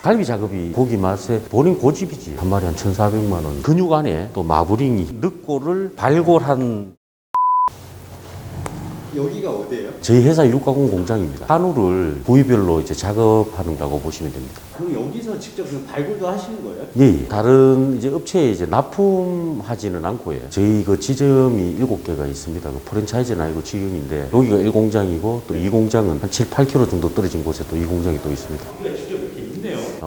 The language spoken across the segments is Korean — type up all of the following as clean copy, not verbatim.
갈비 작업이 고기 맛에 본인 고집이지. 한 마리 한 1,400만 원. 근육 안에 또 마블링이 늑골을 발골한. 여기가 어디예요? 저희 회사 육가공 공장입니다. 한우를 부위별로 이제 작업하는다고 보시면 됩니다. 그럼 여기서 직접 그 발굴도 하시는 거예요? 예, 다른 이제 업체에 이제 납품하지는 않고요. 저희 그 지점이 7개가 있습니다. 그 프랜차이즈는 아니고 직영인데 여기가 1공장이고 또 2공장은 한 7, 8km 정도 떨어진 곳에 또 2공장이 또 있습니다.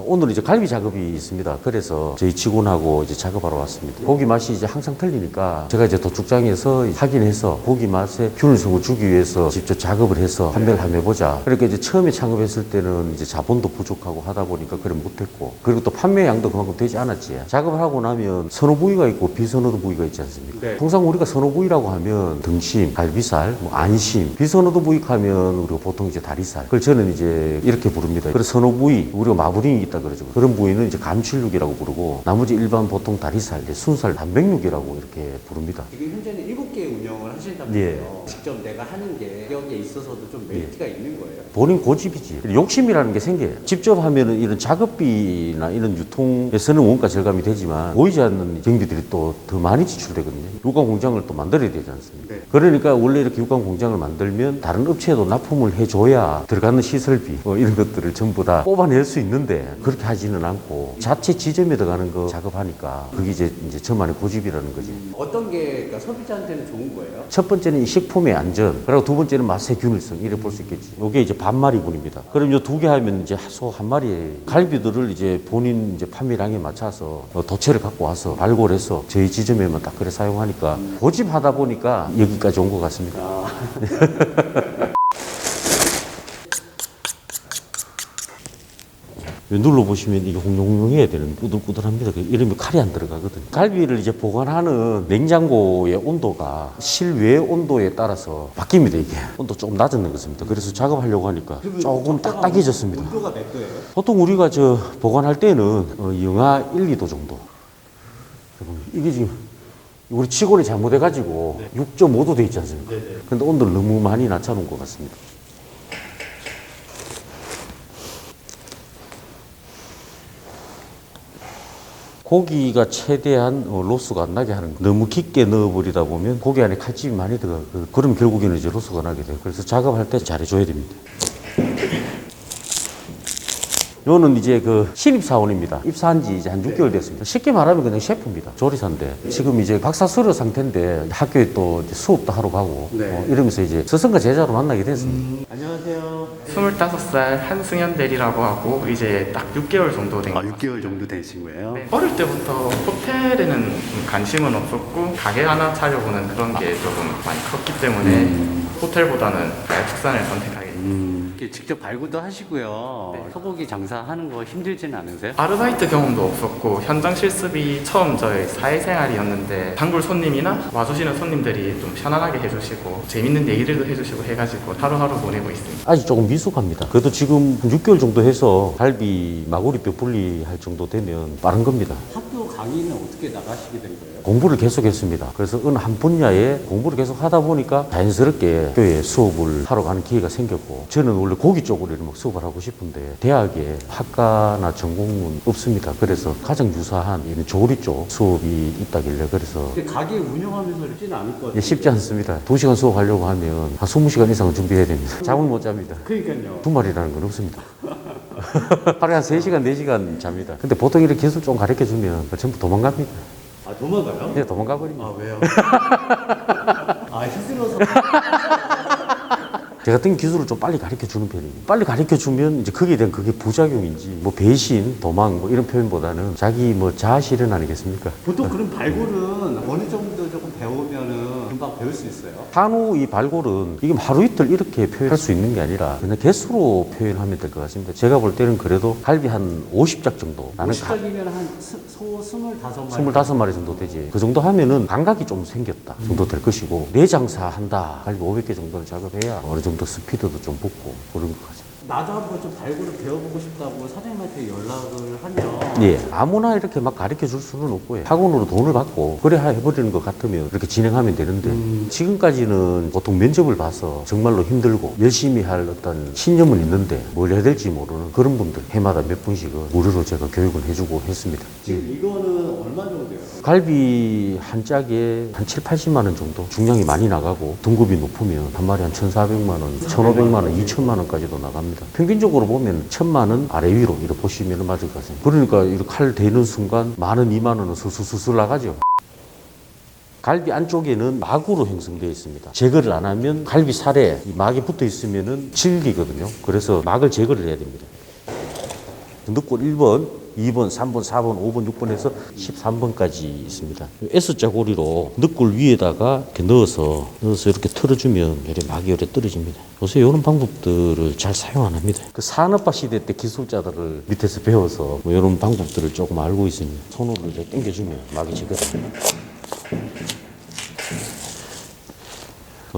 오늘 이제 갈비 작업이 있습니다. 그래서 저희 직원하고 이제 작업하러 왔습니다. 고기 맛이 이제 항상 틀리니까 제가 이제 도축장에서 확인해서 고기 맛에 균일성을 주기 위해서 직접 작업을 해서 판매를 한번 해보자. 그러니까 이제 처음에 창업했을 때는 이제 자본도 부족하고 하다 보니까 그래 못했고, 그리고 또 판매 양도 그만큼 되지 않았지. 작업을 하고 나면 선호 부위가 있고 비선호도 부위가 있지 않습니까? 네. 통상 우리가 선호 부위라고 하면 등심, 갈비살, 뭐 안심, 비선호도 부위 하면 우리가 보통 이제 다리살. 그걸 저는 이제 이렇게 부릅니다. 그래서 선호 부위, 우리가 마블링이 있다 그러죠. 그런 부위는 이제 감칠육이라고 부르고, 나머지 일반 보통 다리살, 순살, 단백육이라고 이렇게 부릅니다. 지금 현재는 7개 운영을 하신다면서요. 예. 직접 내가 하는 게 가격에 있어서도 좀 메리트가 있는 거예요. 본인 고집이지. 욕심이라는 게 생겨요. 직접 하면은 이런 작업비나 이런 유통에서는 원가 절감이 되지만 보이지 않는 경비들이 또 더 많이 지출되거든요. 육감 공장을 또 만들어야 되지 않습니까? 네. 그러니까 원래 이렇게 육감 공장을 만들면 다른 업체에도 납품을 해줘야 들어가는 시설비 이런 것들을 전부 다 뽑아낼 수 있는데 그렇게 하지는 않고 자체 지점에 들어가는 거 작업하니까 그게 이제 저만의 고집이라는 거지. 어떤 게 그러니까 소비자한테는 좋은 거예요? 첫 번째는 이 식품의 안전, 그리고 두 번째는 맛의 균일성, 이래 볼 수 있겠지. 이게 이제 반마리분입니다. 그럼 요 2개 하면 이제 소 한 마리에 갈비들을 이제 본인 이제 판매량에 맞춰서 도체를 갖고 와서 발골해서 저희 지점에만 딱 그래 사용하니까 고집하다 보니까 여기까지 온 것 같습니다. 눌러보시면 이게 홍룡홍해야 되는 꾸들꾸들합니다. 이러면 칼이 안 들어가거든요. 갈비를 이제 보관하는 냉장고의 온도가 실외 온도에 따라서 바뀝니다, 이게. 온도 조금 낮은 것입니다. 그래서 작업하려고 하니까 조금 딱딱해졌습니다. 온도가 몇 도예요? 보통 우리가 보관할 때는 영하 1, 2도 정도. 이게 지금 우리 직원이 잘못해가지고 6.5도 돼 있지 않습니까? 근데 온도를 너무 많이 낮춰놓은 것 같습니다. 고기가 최대한 로스가 안 나게 하는 거. 너무 깊게 넣어버리다 보면 고기 안에 칼집이 많이 들어가요. 그럼 결국에는 이제 로스가 나게 돼요. 그래서 작업할 때 잘해줘야 됩니다. 요는 이제 그 신입사원입니다. 입사한 지 이제 한 6개월 됐습니다. 쉽게 말하면 그냥 셰프입니다. 조리사인데. 지금 이제 박사 수료 상태인데 학교에 또 이제 수업도 하러 가고 네. 이러면서 이제 스승과 제자로 만나게 됐습니다. 안녕하세요. 25살 한승현 대리라고 하고 이제 딱 6개월 정도 된 것 같아요. 6개월 정도 되신 거예요? 네. 어릴 때부터 호텔에는 좀 관심은 없었고 가게 하나 차려보는 그런 게 조금 많이 컸기 때문에 호텔보다는 가야축산을 선택하게 됐습니다. 이렇게 직접 발굴도 하시고요. 네. 소고기 장사하는 거 힘들지는 않으세요? 아르바이트 경험도 없었고 현장 실습이 처음 저의 사회생활이었는데 단골 손님이나 와주시는 손님들이 좀 편안하게 해주시고 재밌는 얘기들도 해주시고 해가지고 하루하루 보내고 있습니다. 아직 조금 미숙합니다. 그래도 지금 6개월 정도 해서 갈비 마구리뼈 분리할 정도 되면 빠른 겁니다. 학교 강의는 어떻게 나가시게 된 거예요? 공부를 계속했습니다. 그래서 어느 한 분야에 공부를 계속 하다 보니까 자연스럽게 학교에 수업을 하러 가는 기회가 생겼고, 저는 원래 고기 쪽으로 막 수업을 하고 싶은데 대학에 학과나 전공은 없습니다. 그래서 가장 유사한 이런 조리 쪽 수업이 있다길래 그래서 근데 가게 운영하면서 쉽지는 않을 것 같아요. 쉽지 않습니다. 2시간 수업하려고 하면 한 20시간 이상은 준비해야 됩니다. 잠을 못 잡니다. 그러니까요. 주말이라는 건 없습니다. 하루에 한 3시간, 4시간 잡니다. 근데 보통 이렇게 기술 좀 가르쳐 주면 전부 도망갑니다. 아, 도망가요? 네, 도망가 버립니다. 아, 왜요? 아, 힘들어서. 제 같은 기술을 좀 빨리 가르쳐 주는 편입니다. 빨리 가르쳐 주면 이제 거기에 대한 그게 부작용인지 뭐 배신, 도망 뭐 이런 표현보다는 자기 뭐 자아 실현 아니겠습니까? 보통 그런 발굴은 어느 정도 조금 배우면은 금방 배울 수 있어요? 한우 이 발골은 이게 하루 이틀 이렇게 표현할 수 있는 게 아니라 그냥 개수로 표현하면 될 것 같습니다. 제가 볼 때는 그래도 갈비 한 50작 정도. 나는 50장이면 한 소 25마리. 25마리 정도 되지. 그 정도 하면은 감각이 좀 생겼다 정도 될 것이고, 내 장사 한다. 갈비 500개 정도는 작업해야 어느 정도 스피드도 좀 붙고 그런 것 같습니다. 나도 한번 좀 발굴을 배워보고 싶다고 사장님한테 연락을 하면 예. 아무나 이렇게 막 가르쳐 줄 수는 없고요. 학원으로 돈을 받고 그래야 해버리는 것 같으면 이렇게 진행하면 되는데 지금까지는 보통 면접을 봐서 정말로 힘들고 열심히 할 어떤 신념은 있는데 뭘 해야 될지 모르는 그런 분들 해마다 몇 분씩은 무료로 제가 교육을 해주고 했습니다. 지금 이거는 얼마 정도예요? 갈비 한 짝에 한 7, 80만 원 정도 중량이 많이 나가고 등급이 높으면 한 마리 한 1,400만 원, 1,500만 원, 2,000만 원까지도 나갑니다. 평균적으로 보면 1,000만 원 아래 위로 이렇게 보시면 맞을 것 같습니다. 그러니까 이렇게 칼 대는 순간 만 원, 2만 원은 수수수술 나가죠. 갈비 안쪽에는 막으로 형성되어 있습니다. 제거를 안 하면 갈비 살에 이 막이 붙어 있으면은 질기거든요. 그래서 막을 제거를 해야 됩니다. 늑골 1번, 2번, 3번, 4번, 5번, 6번에서 13번까지 있습니다. S자 고리로 늑골 위에다가 이렇게 넣어서 이렇게 틀어주면 이렇게 막이 이렇게 떨어집니다. 요새 이런 방법들을 잘 사용 안 합니다. 그 산업화 시대 때 기술자들을 밑에서 배워서 뭐 이런 방법들을 조금 알고 있습니다. 손으로 이렇게 당겨주면 막이 제거됩니다.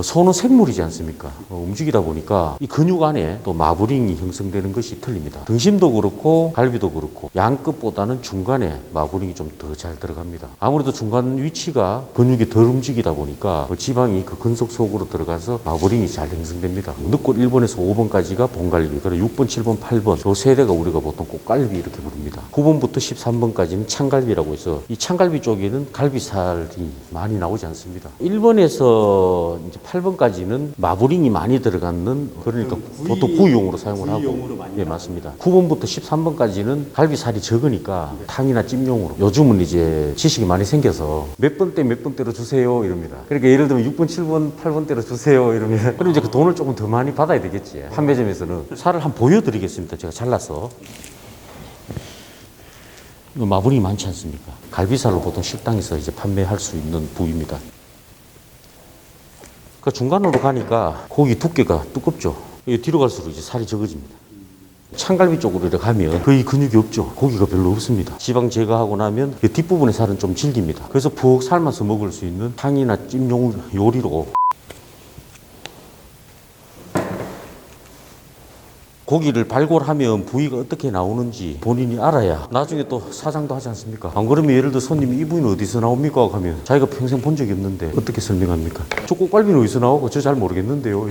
소는 생물이지 않습니까? 움직이다 보니까 이 근육 안에 또 마블링이 형성되는 것이 틀립니다. 등심도 그렇고 갈비도 그렇고 양끝보다는 중간에 마블링이 좀 더 잘 들어갑니다. 아무래도 중간 위치가 근육이 덜 움직이다 보니까 그 지방이 그 근속 속으로 들어가서 마블링이 잘 형성됩니다. 늑골 1번에서 5번까지가 본갈비, 그리고 6번, 7번, 8번 요 세 대가 우리가 보통 꽃갈비 이렇게 부릅니다. 9번부터 13번까지는 창갈비라고 해서 이 창갈비 쪽에는 갈비살이 많이 나오지 않습니다. 1번에서 이제 8번까지는 마블링이 많이 들어가는 그러니까 보통 구이용으로 사용을 하고 구이용으로 많이 예 맞습니다. 9번부터 13번까지는 갈비살이 적으니까 탕이나 찜용으로 요즘은 이제 지식이 많이 생겨서 몇 번대 몇 번대로 주세요 이럽니다. 그러니까 예를 들면 6번, 7번, 8번대로 주세요 이러면 그럼 이제 그 돈을 조금 더 많이 받아야 되겠지. 판매점에서는 살을 한번 보여드리겠습니다. 제가 잘라서. 이거 마블링이 많지 않습니까? 갈비살로 보통 식당에서 이제 판매할 수 있는 부위입니다. 그 중간으로 가니까 고기 두께가 두껍죠. 이게 뒤로 갈수록 이제 살이 적어집니다. 창갈비 쪽으로 이렇게 가면 거의 근육이 없죠. 고기가 별로 없습니다. 지방 제거하고 나면 이 뒷부분의 살은 좀 질깁니다. 그래서 푹 삶아서 먹을 수 있는 탕이나 찜용 요리로 고기를 발골하면 부위가 어떻게 나오는지 본인이 알아야 나중에 또 사장도 하지 않습니까? 안 그러면 예를 들어 손님이 이 부위는 어디서 나옵니까? 하면 자기가 평생 본 적이 없는데 어떻게 설명합니까? 저 꽃갈비는 어디서 나오고 저 잘 모르겠는데요.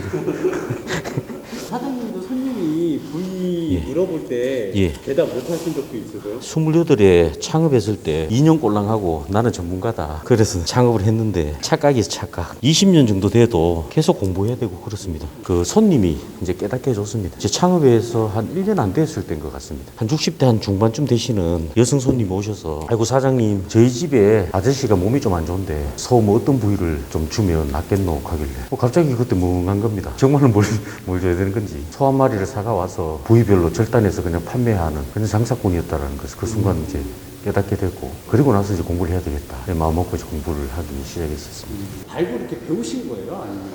사장님도 손님이 부위 예. 물어볼 때 예. 대답 못 하신 적도 있으세요? 28에 창업했을 때 2년 꼴랑하고 나는 전문가다. 그래서 창업을 했는데 착각이죠, 착각. 20년 정도 돼도 계속 공부해야 되고 그렇습니다. 그 손님이 이제 깨닫게 해줬습니다. 제 창업에서 한 1년 안 됐을 때인 것 같습니다. 한 60대 한 중반쯤 되시는 여성 손님이 오셔서 아이고 사장님 저희 집에 아저씨가 몸이 좀 안 좋은데 소 뭐 어떤 부위를 좀 주면 낫겠노 하길래 갑자기 그때 멍한 겁니다. 정말로 뭘 줘야 되는 건지. 소 한 마리를 사가 와서 부위별로 절단해서 그냥 판매하는 그런 장사꾼이었다라는 것을 그 순간 이제 깨닫게 됐고 그리고 나서 이제 공부를 해야 되겠다. 마음 먹고 이제 공부를 하기 시작했었습니다. 발굴 이렇게 배우신 거예요? 아니면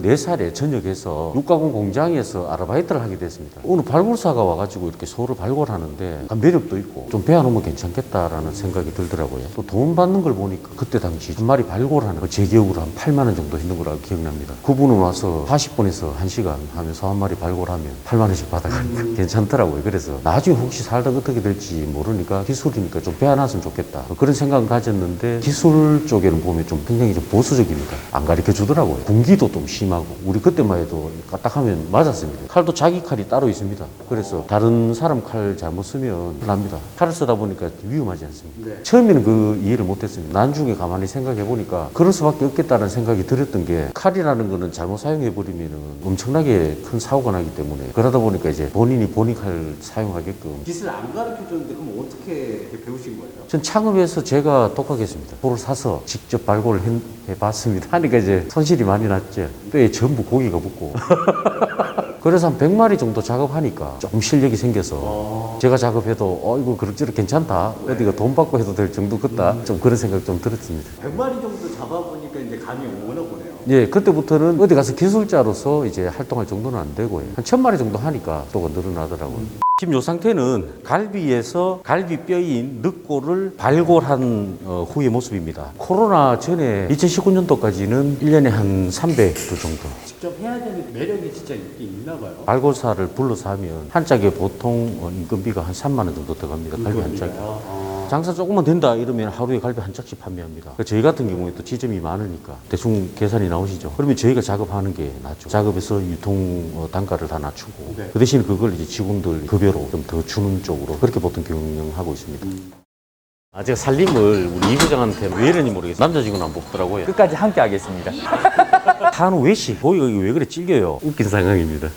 24살에 전역해서 육가공 공장에서 아르바이트를 하게 됐습니다. 어느 발굴사가 와가지고 이렇게 소를 발굴하는데 약간 매력도 있고 좀 배워놓으면 괜찮겠다라는 생각이 들더라고요. 또 돈 받는 걸 보니까 그때 당시 한 마리 발굴하는 거 제 기억으로 한 8만 원 정도 했는 거라고 기억납니다. 그분은 와서 40분에서 1시간 하면서 한 마리 발굴하면 8만 원씩 받아가니까 괜찮더라고요. 그래서 나중에 혹시 살다가 어떻게 될지 모르니까 기술이니까 좀 배워놨으면 좋겠다. 그런 생각을 가졌는데 기술 쪽에는 보면 좀 굉장히 좀 보수적입니다. 안 가르쳐 주더라고요. 군기도 좀 심하고 우리 그때만 해도 까딱하면 맞았습니다. 칼도 자기 칼이 따로 있습니다. 그래서 다른 사람 칼 잘못 쓰면 납니다. 칼을 쓰다 보니까 위험하지 않습니까? 네. 처음에는 그 이해를 못했습니다. 나중에 가만히 생각해 보니까 그럴 수밖에 없겠다는 생각이 들었던 게 칼이라는 거는 잘못 사용해 버리면 엄청나게 큰 사고가 나기 때문에 그러다 보니까 이제 본인이 본인 칼 사용하게끔 기술 안 가르쳐 줬는데 그럼 어떻게 이렇게 배우신 거예요? 전 창업해서 제가 독학했습니다. 소를 사서 직접 발굴을 해봤습니다. 하니까 이제 손실이 많이 났죠. 뼈에 전부 고기가 붙고. 그래서 한 100마리 정도 작업하니까 조금 실력이 생겨서 제가 작업해도 이거 그럭저럭 괜찮다. 어디가 돈 받고 해도 될 정도 같다. 좀 그런 생각 좀 들었습니다. 100마리 정도 잡아보니까 이제 감이 오나 보네요. 예, 그때부터는 어디 가서 기술자로서 이제 활동할 정도는 안 되고요. 한 1000마리 정도 하니까 또 늘어나더라고요. 지금 이 상태는 갈비에서 갈비뼈인 늑골을 발골한 후의 모습입니다. 코로나 전에 2019년도까지는 1년에 한 300두 정도. 직접 해야 되는 매력이 진짜 있나 봐요. 발골사를 불러서 하면 한 짝에 보통 인건비가 한 3만 원 정도 들어갑니다. 갈비 한 짝에. 장사 조금만 된다 이러면 하루에 갈비 한 짝씩 판매합니다. 저희 같은 경우에 또 지점이 많으니까 대충 계산이 나오시죠. 그러면 저희가 작업하는 게 낫죠. 작업에서 유통 단가를 다 낮추고 네. 그 대신 그걸 이제 직원들 급여로 좀 더 주는 쪽으로 그렇게 보통 경영하고 있습니다. 제가 살림을 우리 이 부장한테 왜 이러는지 모르겠어요. 남자 직원 안 뽑더라고요. 끝까지 함께 하겠습니다. 한우 외식 보이가 왜 그래 찔겨요. 웃긴 상황입니다.